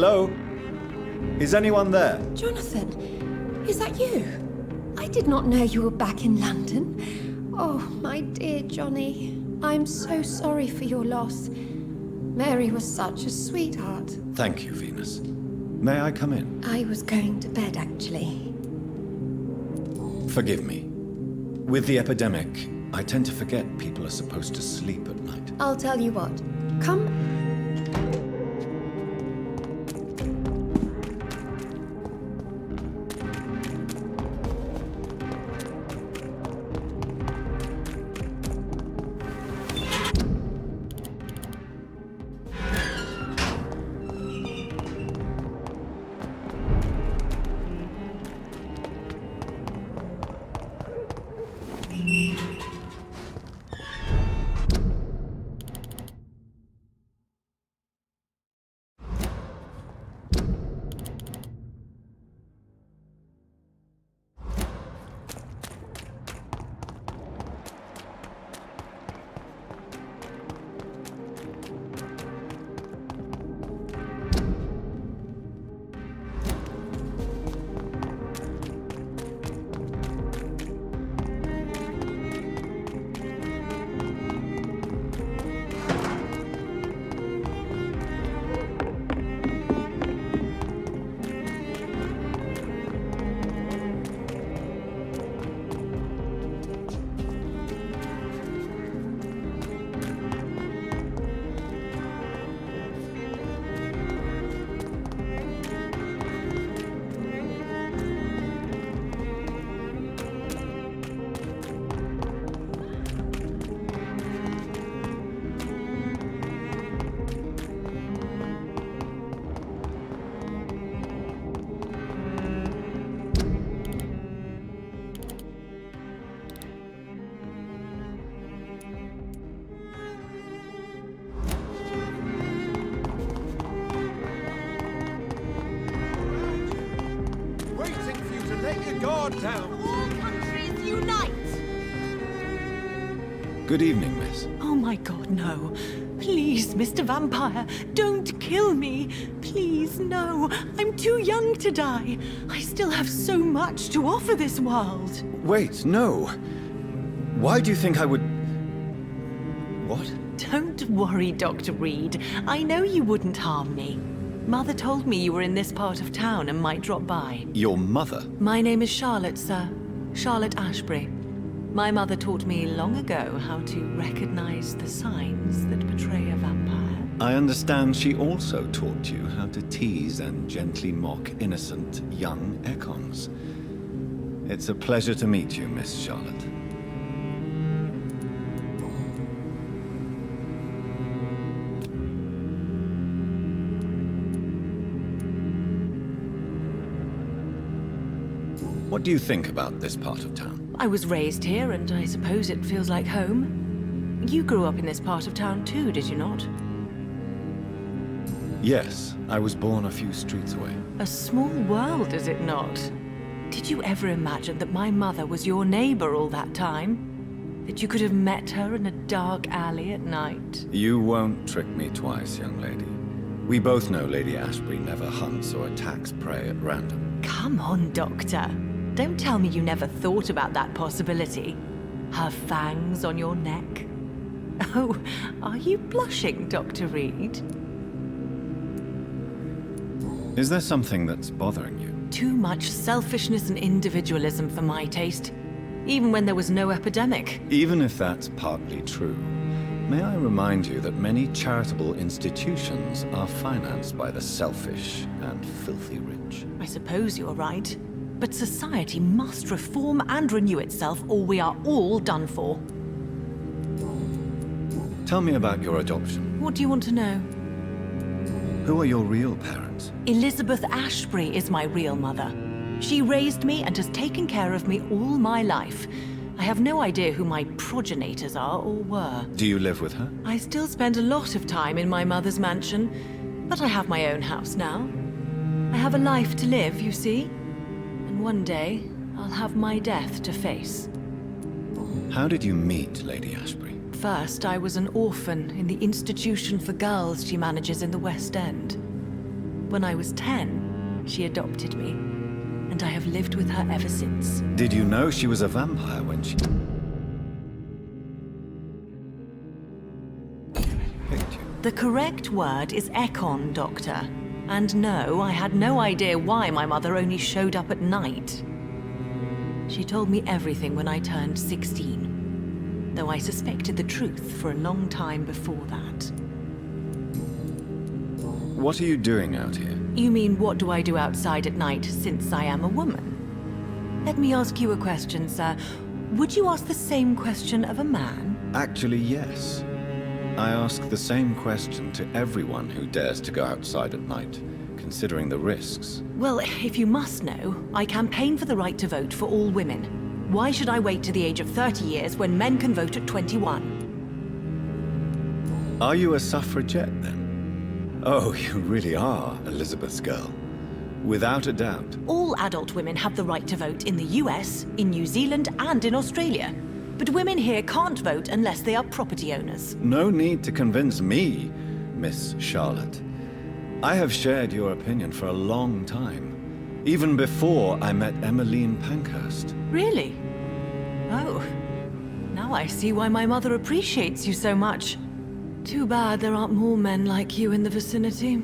Hello? Is anyone there? Jonathan, is that you? I did not know you were back in London. Oh, my dear Johnny, I'm so sorry for your loss. Mary was such a sweetheart. Thank you, Venus. May I come in? I was going to bed, actually. Forgive me. With the epidemic, I tend to forget people are supposed to sleep at night. I'll tell you what. Come. Down. All countries unite! Good evening, miss. Oh my god, no. Please, Mr. Vampire, don't kill me. Please, no. I'm too young to die. I still have so much to offer this world. Wait, no. Why do you think I would... What? Don't worry, Dr. Reed. I know you wouldn't harm me. Mother told me you were in this part of town and might drop by. Your mother? My name is Charlotte, sir. Charlotte Ashbury. My mother taught me long ago how to recognize the signs that betray a vampire. I understand she also taught you how to tease and gently mock innocent young Ekons. It's a pleasure to meet you, Miss Charlotte. What do you think about this part of town? I was raised here, and I suppose it feels like home. You grew up in this part of town too, did you not? Yes, I was born a few streets away. A small world, is it not? Did you ever imagine that my mother was your neighbor all that time? That you could have met her in a dark alley at night? You won't trick me twice, young lady. We both know Lady Ashbury never hunts or attacks prey at random. Come on, Doctor. Don't tell me you never thought about that possibility. Her fangs on your neck. Oh, are you blushing, Dr. Reed? Is there something that's bothering you? Too much selfishness and individualism for my taste. Even when there was no epidemic. Even if that's partly true, may I remind you that many charitable institutions are financed by the selfish and filthy rich. I suppose you're right. But society must reform and renew itself, or we are all done for. Tell me about your adoption. What do you want to know? Who are your real parents? Elizabeth Ashbury is my real mother. She raised me and has taken care of me all my life. I have no idea who my progenitors are or were. Do you live with her? I still spend a lot of time in my mother's mansion, but I have my own house now. I have a life to live, you see. And one day, I'll have my death to face. How did you meet Lady Ashbury? First, I was an orphan in the institution for girls she manages in the West End. When I was 10, she adopted me, and I have lived with her ever since. Did you know she was a vampire when she picked you? The correct word is Ekon, Doctor. And no, I had no idea why my mother only showed up at night. She told me everything when I turned 16, though I suspected the truth for a long time before that. What are you doing out here? You mean, what do I do outside at night since I am a woman? Let me ask you a question, sir. Would you ask the same question of a man? Actually, yes. I ask the same question to everyone who dares to go outside at night, considering the risks. Well, if you must know, I campaign for the right to vote for all women. Why should I wait to the age of 30 years when men can vote at 21? Are you a suffragette, then? Oh, you really are Elizabeth's girl. Without a doubt. All adult women have the right to vote in the US, in New Zealand, and in Australia. But women here can't vote unless they are property owners. No need to convince me, Miss Charlotte. I have shared your opinion for a long time. Even before I met Emmeline Pankhurst. Really? Oh. Now I see why my mother appreciates you so much. Too bad there aren't more men like you in the vicinity.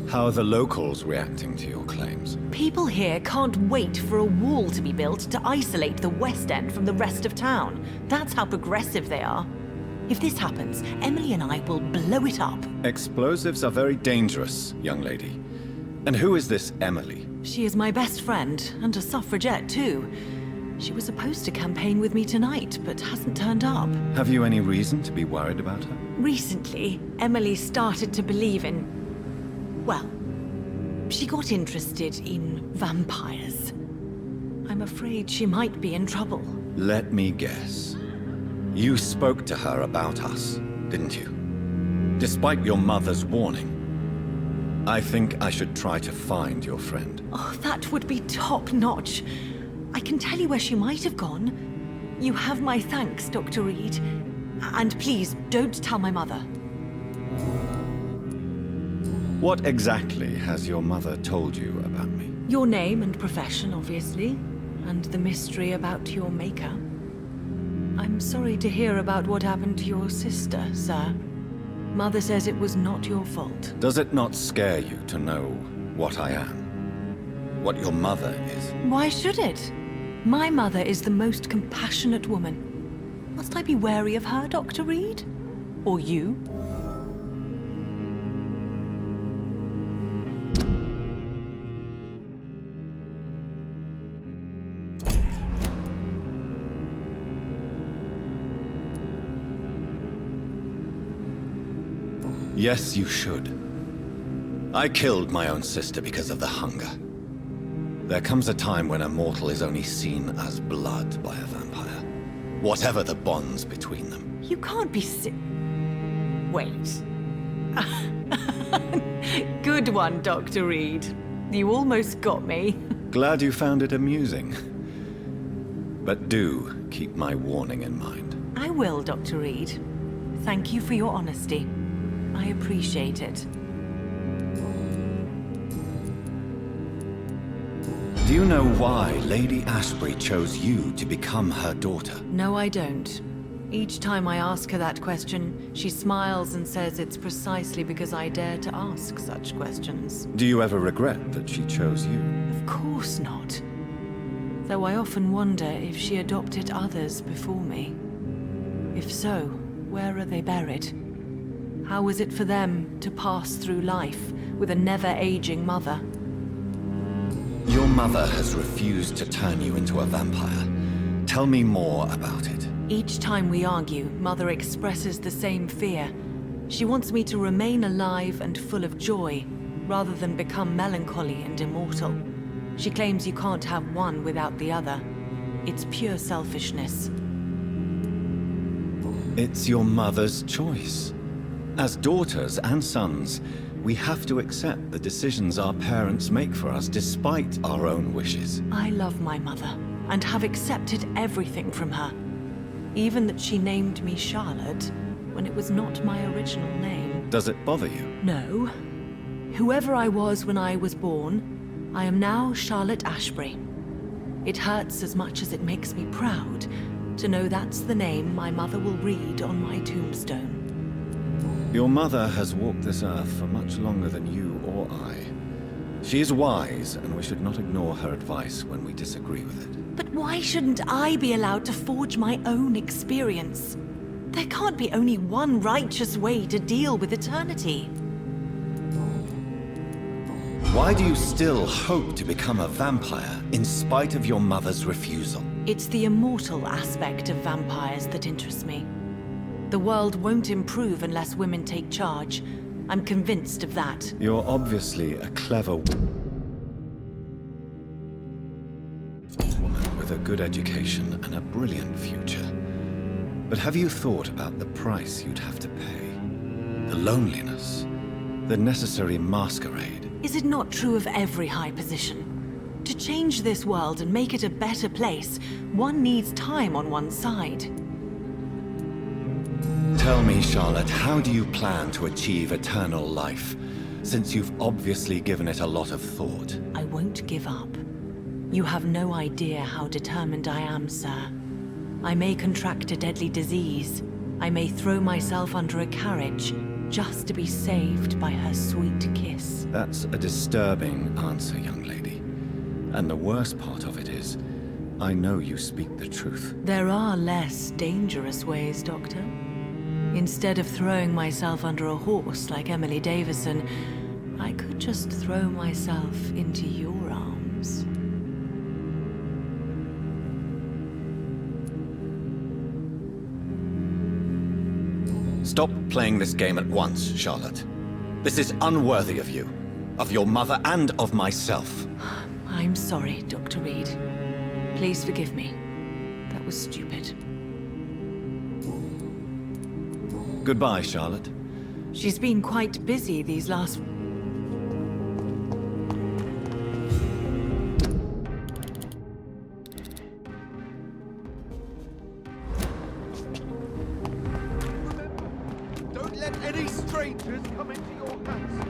How are the locals reacting to your claims? People here can't wait for a wall to be built to isolate the West End from the rest of town. That's how progressive they are. If this happens, Emily and I will blow it up. Explosives are very dangerous, young lady. And who is this Emily? She is my best friend, and a suffragette too. She was supposed to campaign with me tonight, but hasn't turned up. Have you any reason to be worried about her? Recently, Emily started to believe in... well, she got interested in vampires. I'm afraid she might be in trouble. Let me guess. You spoke to her about us, didn't you? Despite your mother's warning. I think I should try to find your friend. Oh, that would be top-notch. I can tell you where she might have gone. You have my thanks, Dr. Reed. And please, don't tell my mother. What exactly has your mother told you about me? Your name and profession, obviously. And the mystery about your maker. I'm sorry to hear about what happened to your sister, sir. Mother says it was not your fault. Does it not scare you to know what I am? What your mother is? Why should it? My mother is the most compassionate woman. Must I be wary of her, Dr. Reed? Or you? Yes, you should. I killed my own sister because of the hunger. There comes a time when a mortal is only seen as blood by a vampire, whatever the bonds between them. You can't be Wait. Good one, Dr. Reed. You almost got me. Glad you found it amusing. But do keep my warning in mind. I will, Dr. Reed. Thank you for your honesty. I appreciate it. Do you know why Lady Ashbury chose you to become her daughter? No, I don't. Each time I ask her that question, she smiles and says it's precisely because I dare to ask such questions. Do you ever regret that she chose you? Of course not. Though I often wonder if she adopted others before me. If so, where are they buried? How was it for them to pass through life with a never-aging mother? Your mother has refused to turn you into a vampire. Tell me more about it. Each time we argue, Mother expresses the same fear. She wants me to remain alive and full of joy, rather than become melancholy and immortal. She claims you can't have one without the other. It's pure selfishness. It's your mother's choice. As daughters and sons, we have to accept the decisions our parents make for us despite our own wishes. I love my mother, and have accepted everything from her. Even that she named me Charlotte, when it was not my original name. Does it bother you? No. Whoever I was when I was born, I am now Charlotte Ashbury. It hurts as much as it makes me proud to know that's the name my mother will read on my tombstone. Your mother has walked this earth for much longer than you or I. She is wise, and we should not ignore her advice when we disagree with it. But why shouldn't I be allowed to forge my own experience? There can't be only one righteous way to deal with eternity. Why do you still hope to become a vampire in spite of your mother's refusal? It's the immortal aspect of vampires that interests me. The world won't improve unless women take charge. I'm convinced of that. You're obviously a clever woman with a good education and a brilliant future. But have you thought about the price you'd have to pay? The loneliness, the necessary masquerade. Is it not true of every high position? To change this world and make it a better place, one needs time on one's side. Tell me, Charlotte, how do you plan to achieve eternal life, since you've obviously given it a lot of thought? I won't give up. You have no idea how determined I am, sir. I may contract a deadly disease. I may throw myself under a carriage just to be saved by her sweet kiss. That's a disturbing answer, young lady. And the worst part of it is, I know you speak the truth. There are less dangerous ways, Doctor. Instead of throwing myself under a horse like Emily Davison, I could just throw myself into your arms. Stop playing this game at once, Charlotte. This is unworthy of you, of your mother, and of myself. I'm sorry, Dr. Reed. Please forgive me. That was stupid. Goodbye, Charlotte. She's been quite busy these last... Don't let any strangers come into your house.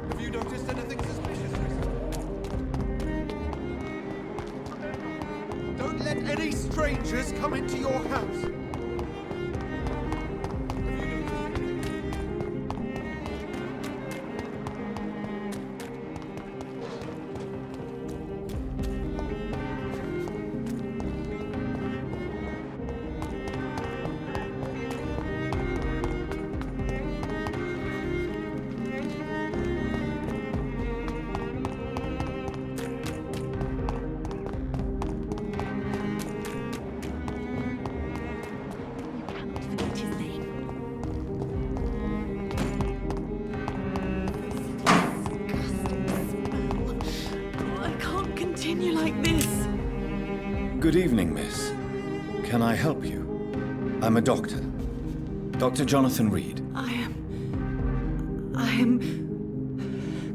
Have you noticed anything suspicious recently? Don't let any strangers come into your house. like this. Good evening, miss. Can I help you? I'm a doctor. Dr. Jonathan Reed. I am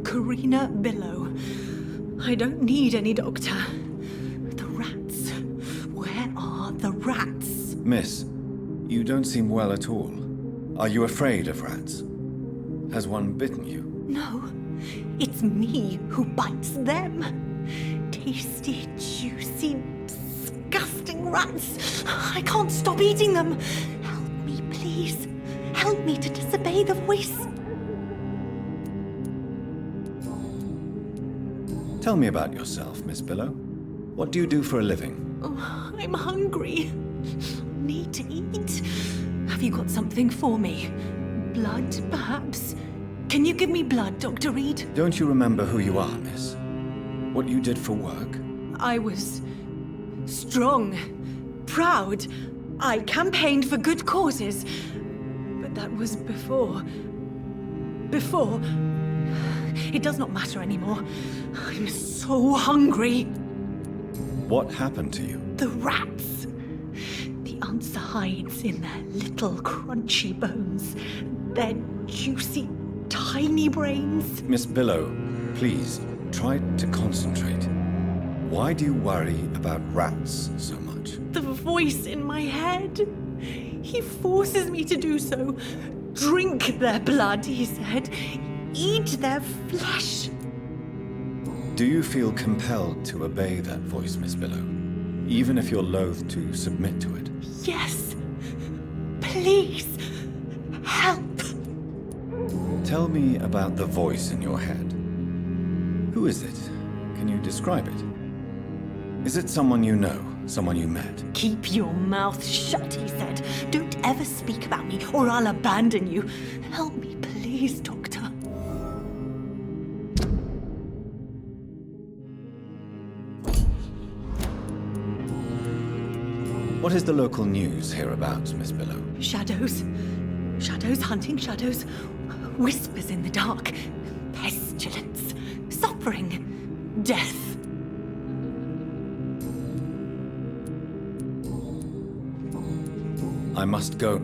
Karina Billow. I don't need any doctor. The rats. Where are the rats? Miss, you don't seem well at all. Are you afraid of rats? Has one bitten you? No, it's me who bites them. Tasty, juicy, disgusting rats. I can't stop eating them. Help me, please. Help me to disobey the voice. Tell me about yourself, Miss Billow. What do you do for a living? Oh, I'm hungry. Need to eat. Have you got something for me? Blood, perhaps? Can you give me blood, Dr. Reed? Don't you remember who you are, miss? What you did for work? I was strong, proud. I campaigned for good causes. But that was before. Before. It does not matter anymore. I'm so hungry. What happened to you? The rats. The answer hides in their little crunchy bones. Their juicy, tiny brains. Miss Billow, please, try to concentrate. Why do you worry about rats so much? The voice in my head. He forces me to do so. Drink their blood, he said. Eat their flesh. Do you feel compelled to obey that voice, Miss Billow? Even if you're loath to submit to it? Yes. Please. Help. Tell me about the voice in your head. Who is it? Can you describe it? Is it someone you know? Someone you met? Keep your mouth shut, he said. Don't ever speak about me, or I'll abandon you. Help me, please, Doctor. What is the local news hereabouts, Miss Billow? Shadows. Shadows hunting shadows. Whispers in the dark. Pestilence. Suffering. Death. I must go.